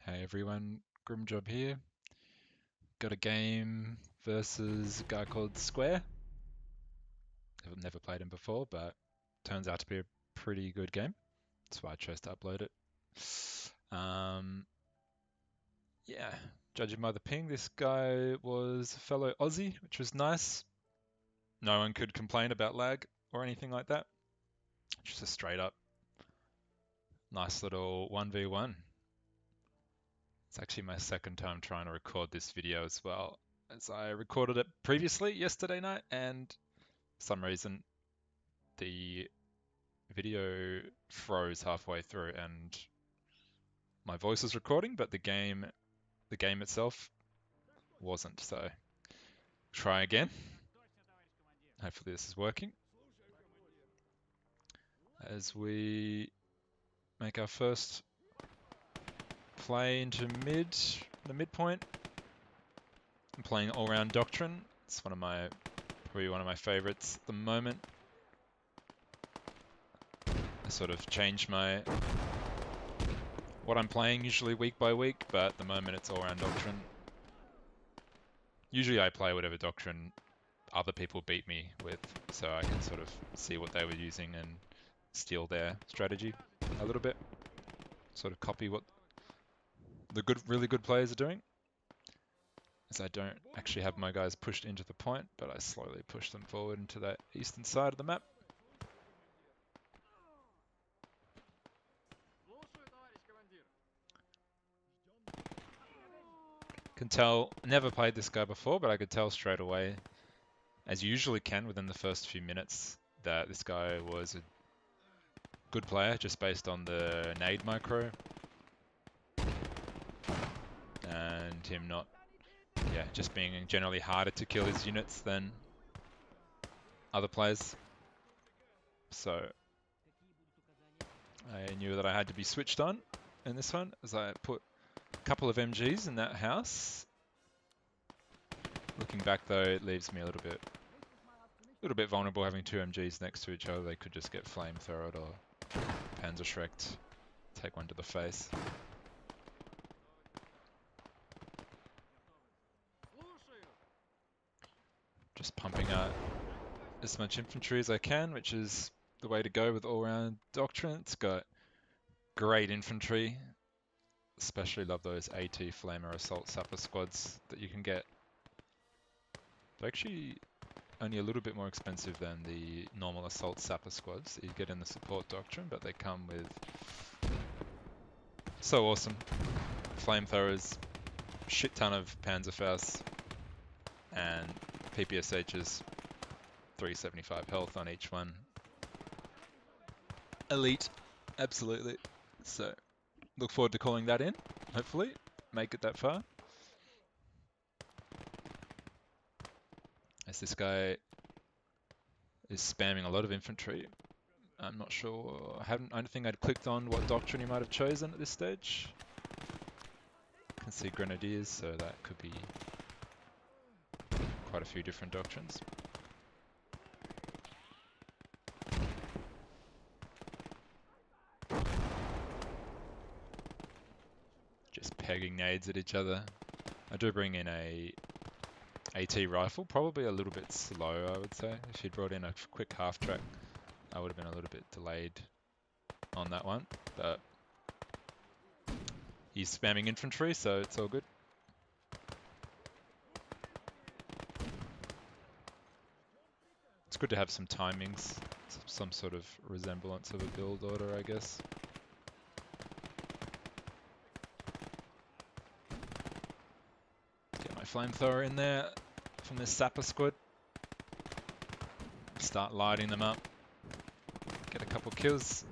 Hey everyone, Grimjob here. Got a game versus a guy called Square. I've never played him before, but turns out to be a pretty good game. That's why I chose to upload it. Um, yeah, judging by the ping, this guy was a fellow Aussie, which was nice. No one could complain about lag or anything like that. Just a straight up nice little 1v1. It's actually my second time trying to record this video as well, as I recorded it previously yesterday night, and for some reason the video froze halfway through and my voice was recording, but the game itself wasn't. So try again. Hopefully this is working as we make our first play into the midpoint. I'm playing all-round Doctrine. It's probably one of my favorites at the moment. I sort of change what I'm playing usually week by week, but at the moment it's all-round Doctrine. Usually I play whatever Doctrine other people beat me with, so I can sort of see what they were using and steal their strategy a little bit. Sort of copy what the really good players are doing. As I don't actually have my guys pushed into the point, but I slowly push them forward into that eastern side of the map. Can tell, never played this guy before, but I could tell straight away, as you usually can within the first few minutes, that this guy was a good player just based on the nade micro and him not, just being generally harder to kill his units than other players. So I knew that I had to be switched on in this one, as I put a couple of MGs in that house. Looking back though, it leaves me a little bit vulnerable having two MGs next to each other. They could just get flamethrowed or Panzerschrecked, take one to the face. Just pumping out as much infantry as I can, which is the way to go with all-round Doctrine. It's got great infantry. Especially love those AT Flamer Assault Sapper squads that you can get. They're actually only a little bit more expensive than the normal Assault Sapper squads that you get in the Support Doctrine, but they come with so awesome flamethrowers, shit ton of Panzerfaust, and PPSHs, 375 health on each one. Elite, absolutely. So, look forward to calling that in, hopefully. Make it that far. As this guy is spamming a lot of infantry. I'm not sure, I don't think I'd clicked on what Doctrine he might have chosen at this stage. I can see Grenadiers, so that could be quite a few different Doctrines. Just pegging nades at each other. I do bring in a AT rifle, probably a little bit slow, I would say. If he'd brought in a quick half track, I would have been a little bit delayed on that one, but he's spamming infantry, so it's all good. It's good to have some timings, some sort of resemblance of a build order, I guess. Get my flamethrower in there from this sapper squad. Start lighting them up. Get a couple kills.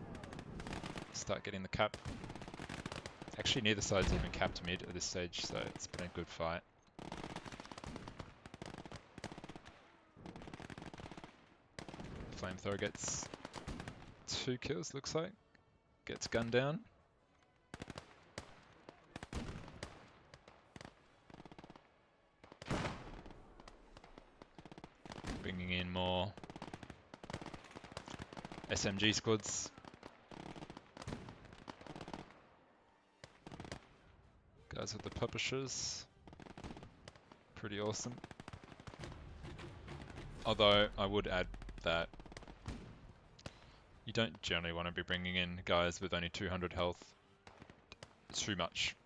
Start getting the cap. Actually, neither side's even capped mid at this stage, so it's been a good fight. Flamethrower gets 2 kills, looks like. Gets gunned down. Bringing in more SMG squads. Guys with the publishers. Pretty awesome. Although I would add that you don't generally want to be bringing in guys with only 200 health. It's too much.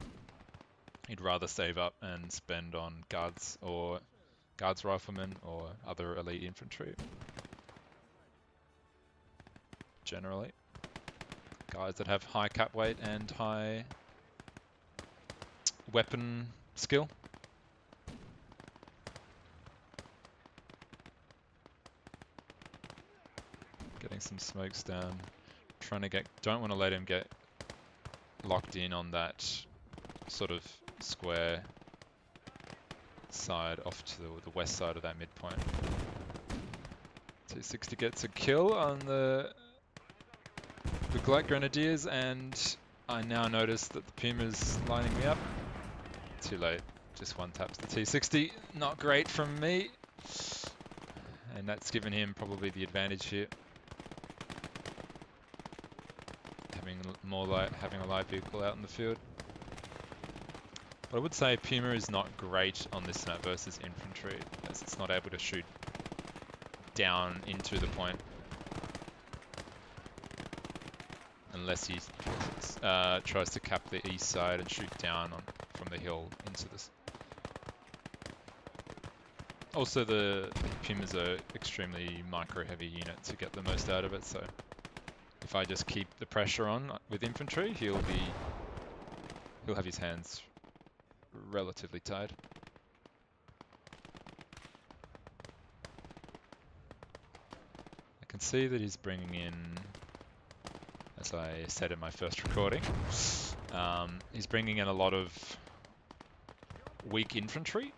You'd rather save up and spend on guards or guards riflemen or other elite infantry. Generally. Guys that have high cap weight and high weapon skill. Getting some smokes down. Trying to get, don't want to let him get locked in on that sort of square side off to the west side of that midpoint. T60 gets a kill on the Glak Grenadiers, and I now notice that the Puma's lining me up. Too late, just one taps the T60. Not great from me. And that's given him probably the advantage here. Having a live vehicle out in the field. But I would say Puma is not great on this map versus infantry, as it's not able to shoot down into the point. Unless he tries to cap the east side and shoot down from the hill into this. Also, the Pumas are extremely micro-heavy unit to get the most out of it, so if I just keep the pressure on with infantry, he'll have his hands relatively tied. I can see that he's bringing in, as I said in my first recording, he's bringing in a lot of weak infantry.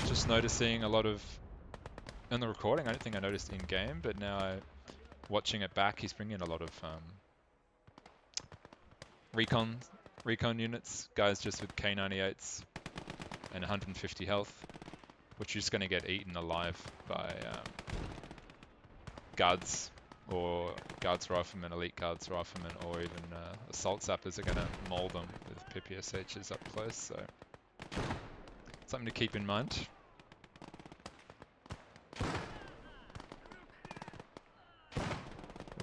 Just noticing a lot of, in the recording, I don't think I noticed in-game, but now watching it back, he's bringing in a lot of recon units, guys just with K98s and 150 health, which are just going to get eaten alive by guards or guards riflemen, elite guards riflemen, or even assault sappers are going to maul them with PPSHs up close, so something to keep in mind.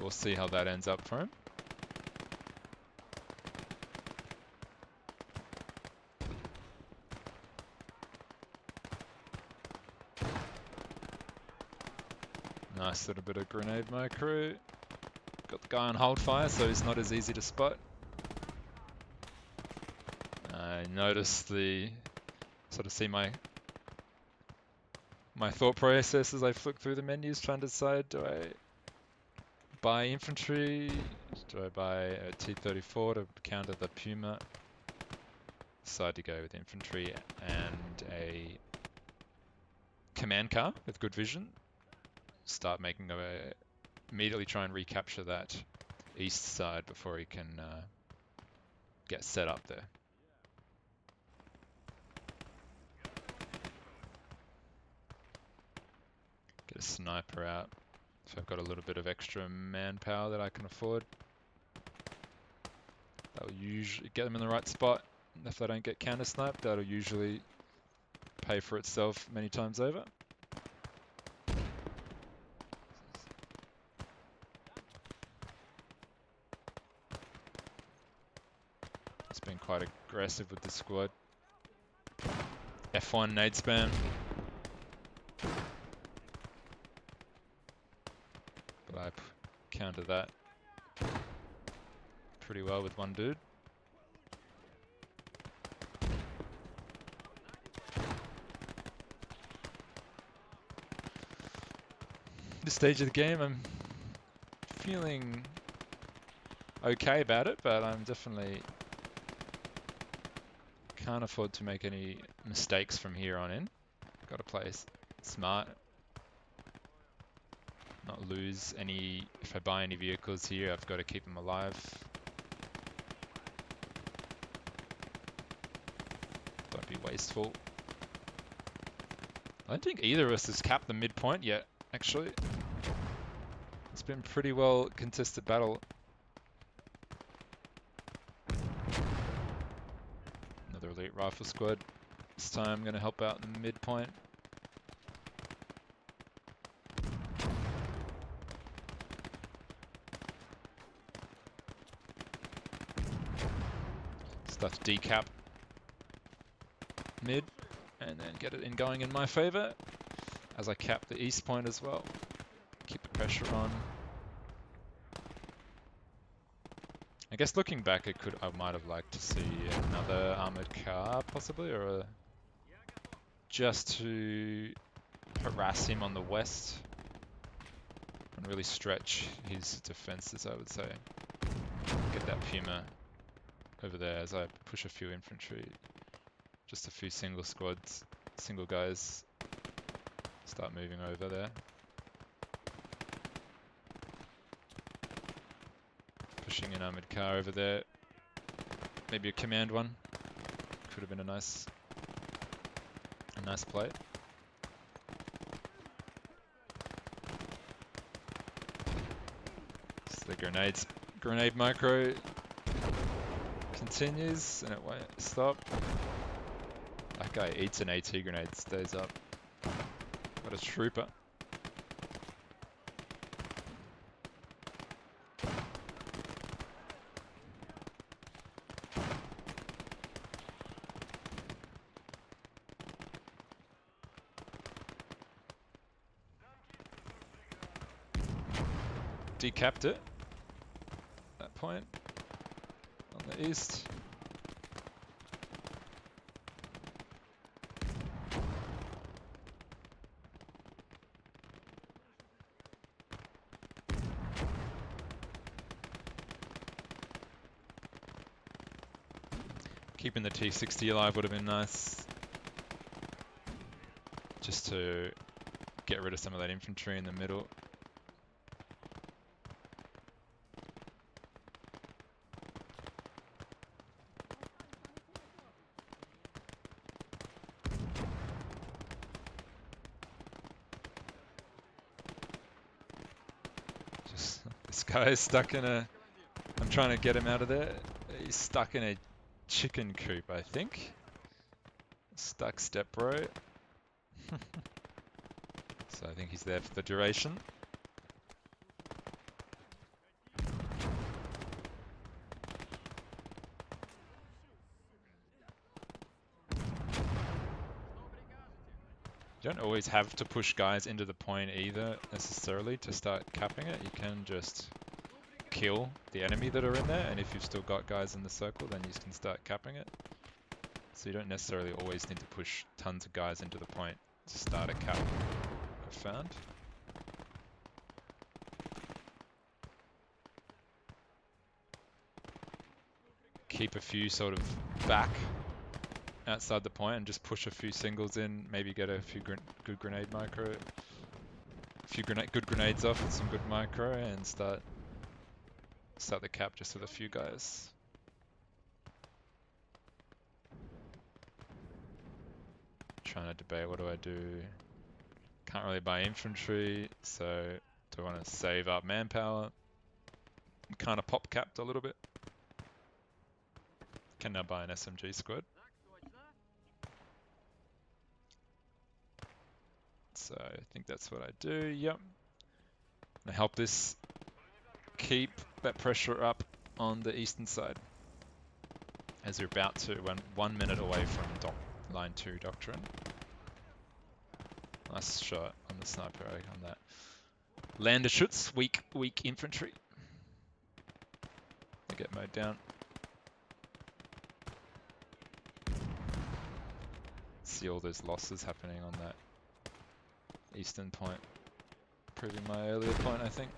We'll see how that ends up for him. Nice little bit of grenade micro. Got the guy on hold fire, so he's not as easy to spot. I noticed sort of see my thought process as I flick through the menus, trying to decide, do I buy infantry? Do I buy a T-34 to counter the Puma? Decide to go with infantry and a command car with good vision. Start making immediately try and recapture that east side before he can get set up there. Get a sniper out. So I've got a little bit of extra manpower that I can afford. That'll usually get them in the right spot. If they don't get counter sniped, that'll usually pay for itself many times over. It's been quite aggressive with the squad. F1 nade spam. But I counter that pretty well with one dude. This stage of the game, I'm feeling okay about it, but I'm definitely can't afford to make any mistakes from here on in. Got to play smart, not lose any. If I buy any vehicles here, I've got to keep them alive. Don't be wasteful. I don't think either of us has capped the midpoint yet, actually. It's been pretty well contested battle. Another Another elite rifle squad. This time I'm going to help out in the midpoint. Start to decap mid and then get it in going in my favor as I cap the east point as well. Keep the pressure on. I guess looking back, I might have liked to see another armored car possibly, or just to harass him on the west and really stretch his defenses, I would say. Get that Puma over there as I push a few infantry. Just a few single squads, single guys start moving over there. Pushing an armored car over there. Maybe a command one. Could have been a nice play. So the grenade micro continues and it won't stop. That guy eats an AT grenade, stays up. What a trooper. Decapped it. That point on the east. Keeping the T60 alive would have been nice. Just to get rid of some of that infantry in the middle. This guy is stuck in a... I'm trying to get him out of there. He's stuck in a chicken coop, I think. Stuck step bro. So I think he's there for the duration. You don't always have to push guys into the point either, necessarily, to start capping it. You can just kill the enemy that are in there, and if you've still got guys in the circle, then you can start capping it. So you don't necessarily always need to push tons of guys into the point to start a cap, I've found. Keep a few sort of back outside the point and just push a few singles in, maybe get a few good grenade micro, a few good grenades off with some good micro, and start the cap just with a few guys. Trying to debate, what do I do? Can't really buy infantry, so do I want to save up manpower? I'm kind of pop capped a little bit. Can now buy an SMG squad. So I think that's what I do, yep. I help this keep that pressure up on the eastern side. As we're about to, 1 minute away from line 2 doctrine. Nice shot on the sniper on that. Landerschutz, weak infantry. They get mowed down. See all those losses happening on that eastern point. Proving my earlier point, I think.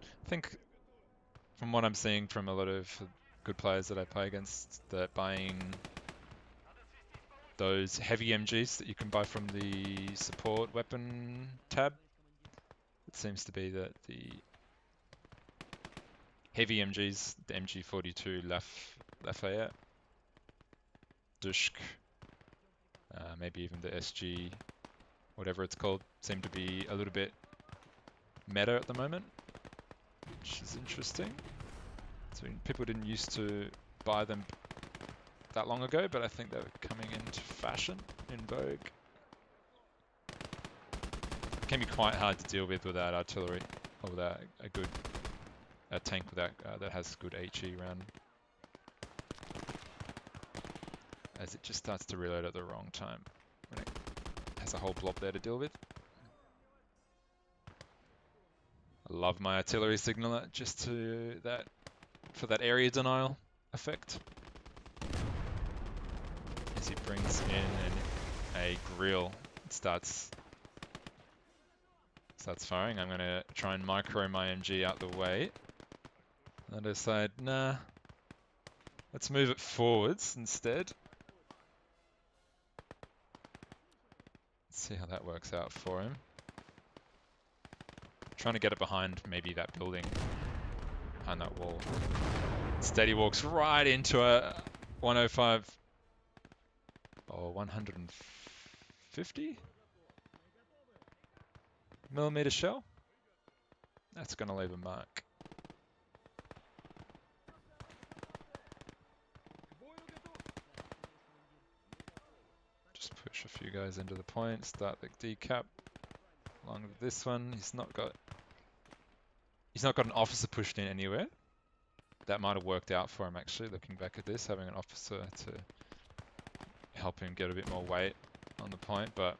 I think from what I'm seeing from a lot of good players that I play against, that buying those heavy MGs that you can buy from the support weapon tab, it seems to be that the heavy MGs, the MG42 Lafayette, Dushk, maybe even the SG whatever it's called, seem to be a little bit meta at the moment, which is interesting. So people didn't used to buy them that long ago, but I think they're coming into fashion, in vogue. Can be quite hard to deal with without artillery, or without a tank without that has good HE round, as it just starts to reload at the wrong time when it has a whole blob there to deal with. I love my artillery signaler just for that area denial effect. As he brings in a grill, it starts firing. I'm going to try and micro my MG out the way. I decide, nah, let's move it forwards instead. Let's see how that works out for him. Trying to get it behind maybe that building, behind that wall. Instead he walks right into a 105 or 150 millimeter shell. That's going to leave a mark. Just push a few guys into the point, start the decap. Along with this one, he's not got an officer pushed in anywhere. That might have worked out for him actually, looking back at this, having an officer to help him get a bit more weight on the point, but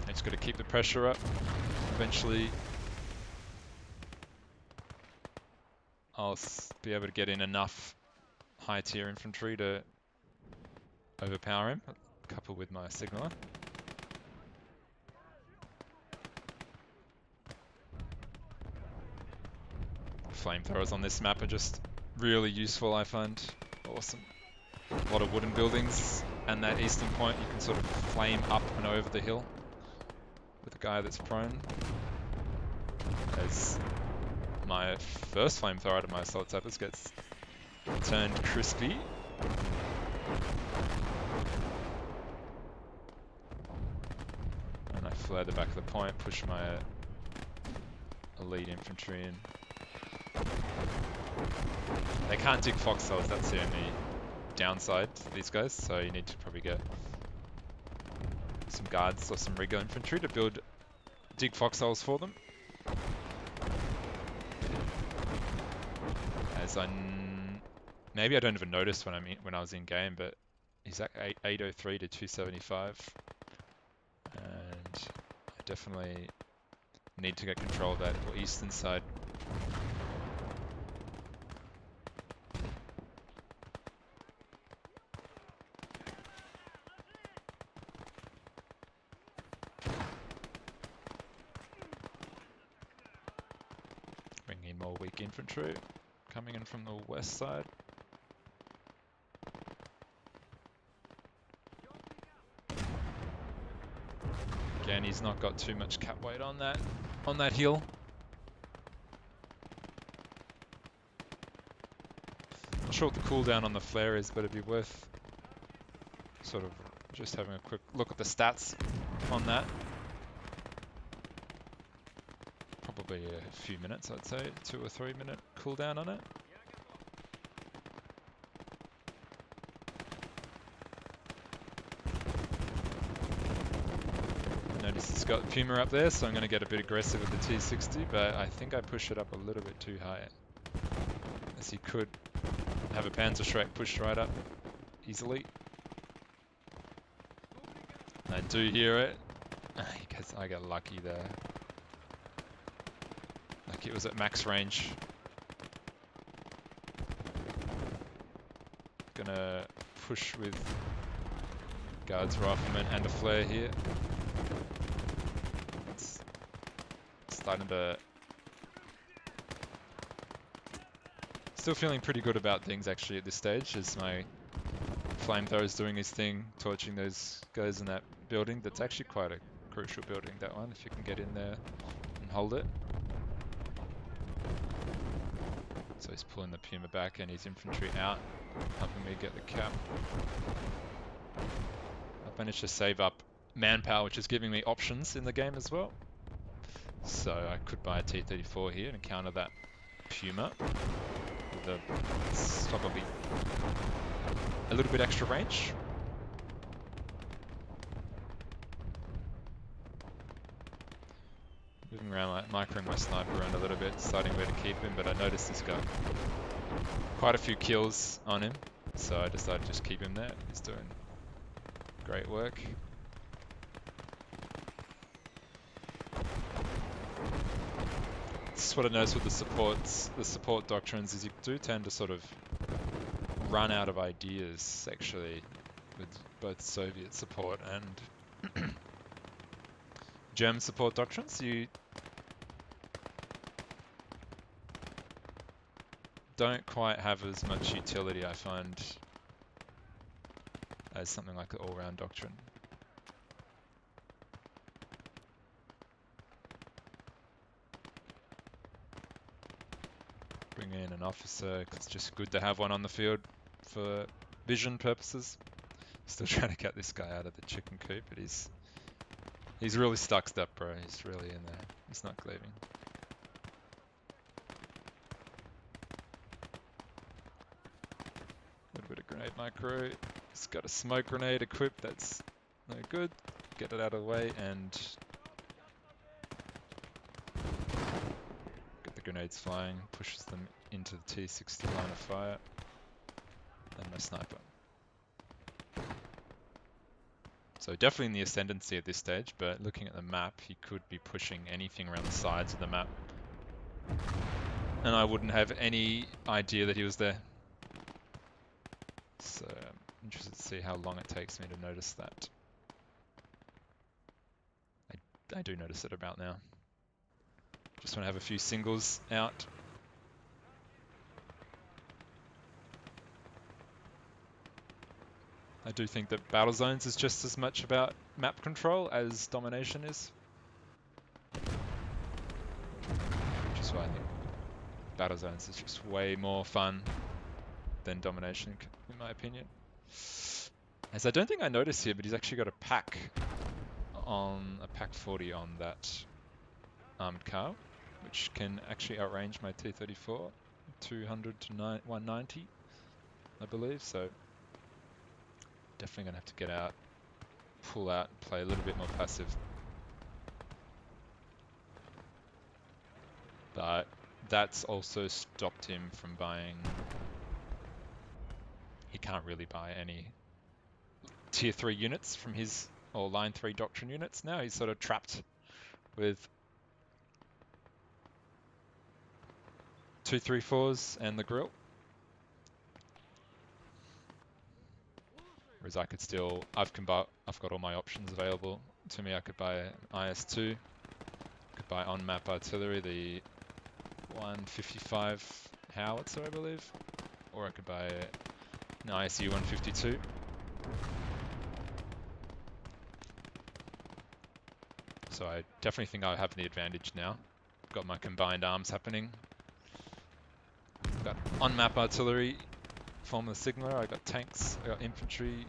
he's got to keep the pressure up. Eventually I'll be able to get in enough high tier infantry to overpower him, coupled with my signaler. Flamethrowers on this map are just really useful, I find. Awesome. A lot of wooden buildings, and that eastern point you can sort of flame up and over the hill with a guy that's prone. As my first flamethrower out of my assault tappers gets turned crispy. And I flare the back of the point, push my elite infantry in. They can't dig foxholes, that's the only downside to these guys, so you need to probably get some guards or some Rigger infantry to dig foxholes for them. As maybe I don't even notice when I was in game, but he's at 803 to 275, and I definitely need to get control of that eastern side. Bringing in more weak infantry coming in from the west side. Again, he's not got too much cap weight on that hill. Not sure what the cooldown on the flare is, but it'd be worth sort of just having a quick look at the stats on that. Probably a few minutes, I'd say, 2 or 3 minute cooldown on it. Notice it's got Puma up there, so I'm going to get a bit aggressive with the T60, but I think I push it up a little bit too high. As he could have a Panzerschreck pushed right up easily. And I do hear it. I get lucky there. Like it was at max range. Gonna push with guards, riflemen, and a flare here. It's starting to... Still feeling pretty good about things actually at this stage, as my flamethrower is doing his thing, torching those guys in that building. That's actually quite a crucial building, that one, if you can get in there and hold it. So he's pulling the Puma back and his infantry out, helping me get the cap. I've managed to save up manpower, which is giving me options in the game as well. So I could buy a T-34 here and counter that Puma with probably a little bit extra range. Moving around, like microing my sniper around a little bit, deciding where to keep him, but I noticed he's got quite a few kills on him, so I decided to just keep him there. He's doing great work. This is what I noticed with the support doctrines, is you do tend to sort of run out of ideas, actually, with both Soviet support and German support doctrines. You don't quite have as much utility, I find, as something like the all-round doctrine. Bring in an officer, 'cause it's just good to have one on the field for vision purposes. Still trying to get this guy out of the chicken coop, but he's really stuck up, bro. He's really in there. He's not leaving. A little bit of grenade micro. He's got a smoke grenade equipped. That's no good. Get it out of the way and get the grenades flying. Pushes them into the T-60 line of fire. And my sniper. So definitely in the ascendancy at this stage, but looking at the map, he could be pushing anything around the sides of the map. And I wouldn't have any idea that he was there. So I'm interested to see how long it takes me to notice that. I do notice it about now. Just want to have a few singles out. I do think that Battle Zones is just as much about map control as Domination is. Which is why I think Battle Zones is just way more fun than Domination, in my opinion. As I don't think I noticed here, but he's actually got a pack 40 on that armored car, which can actually outrange my T-34, 200 to 190, I believe. So definitely gonna have to get out, pull out, and play a little bit more passive. But that's also stopped him from buying. He can't really buy any tier 3 units from his, or line 3 doctrine units now. He's sort of trapped with 234s and the grill. Whereas I could still, I've got all my options available to me. I could buy an IS-2, could buy on-map artillery, the 155 howitzer, I believe, or I could buy an ISU 152. So I definitely think I have the advantage now. Got my combined arms happening. Got on-map artillery, form of the Sigma, I got tanks, I got infantry.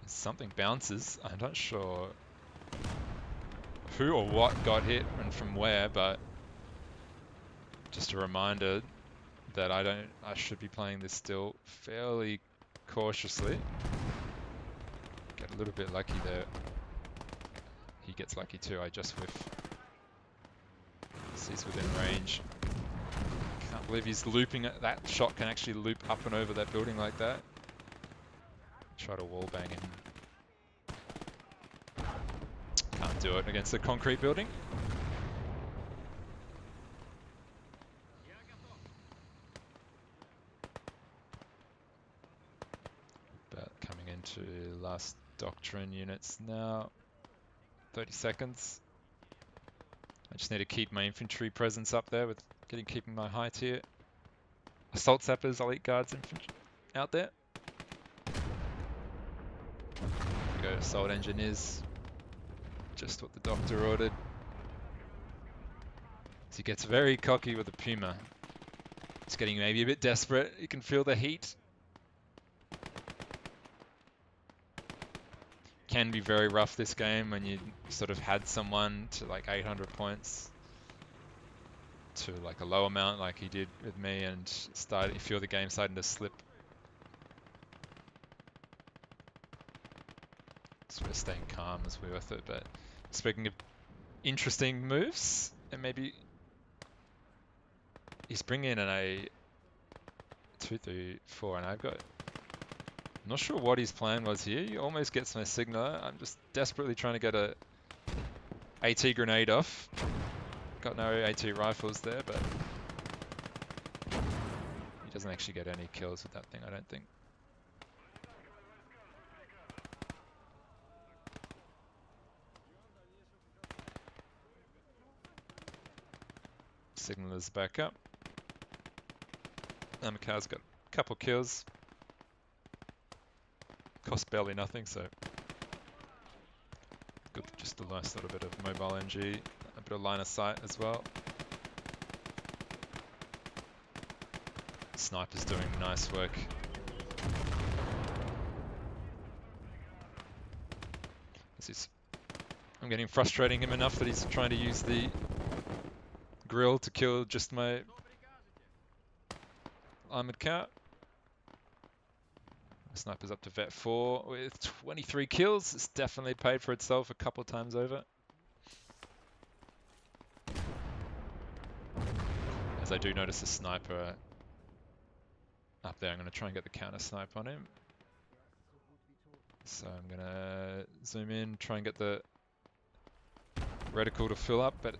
Something bounces, I'm not sure who or what got hit and from where, but just a reminder that I should be playing this still fairly cautiously. Get a little bit lucky there. He gets lucky too, I just whiff. He's within range. Can't believe he's looping it. That shot can actually loop up and over that building like that. Try to wallbang him. Can't do it against the concrete building. But coming into last doctrine units now. 30 seconds. I just need to keep my infantry presence up there with keeping my high tier. Assault sappers, elite guards, infantry out there. Go assault engineers. Just what the doctor ordered. So he gets very cocky with the Puma. He's getting maybe a bit desperate. You can feel the heat can be very rough this game when you sort of had someone to like 800 points to like a low amount like he did with me, and you feel the game starting to slip. So we're staying calm as we're with it. But speaking of interesting moves, and maybe he's bringing in a 2-3-4, and I've got, I'm not sure what his plan was here. He almost gets my signaler. I'm just desperately trying to get a AT grenade off. Got no AT rifles there, but he doesn't actually get any kills with that thing, I don't think. Signaler's back up. Amakar got a couple kills. Cost barely nothing, so good. Just a nice little bit of mobile NG, a bit of line of sight as well. Sniper's doing nice work. I'm getting frustrating him enough that he's trying to use the grill to kill just my armored car. Sniper's up to vet 4 with 23 kills. It's definitely paid for itself a couple of times over. As I do notice a sniper up there, I'm going to try and get the counter snipe on him. So I'm going to zoom in, try and get the reticle to fill up, but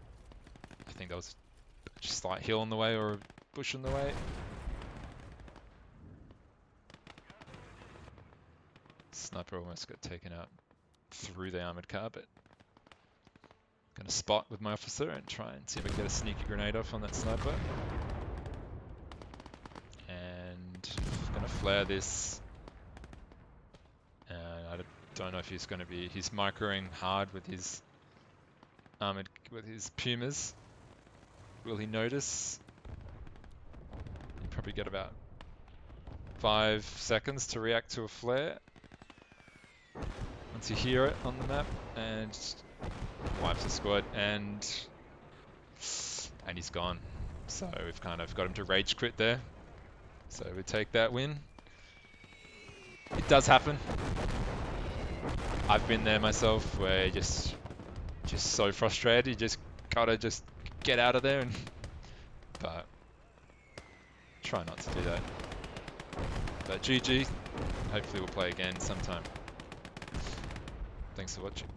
I think there was a slight hill in the way or a bush in the way. Sniper almost got taken out through the armored car, but I'm going to spot with my officer and try and see if I can get a sneaky grenade off on that sniper. And I'm going to flare this. I don't know if he's going to be, he's microing hard with his Pumas. Will he notice? You probably get about 5 seconds to react to a flare. Once you hear it on the map, and wipes the squad, and he's gone. So we've kind of got him to rage quit there. So we take that win. It does happen. I've been there myself, where you're just so frustrated. You just gotta just get out of there, but try not to do that. But GG. Hopefully we'll play again sometime. Thanks for watching.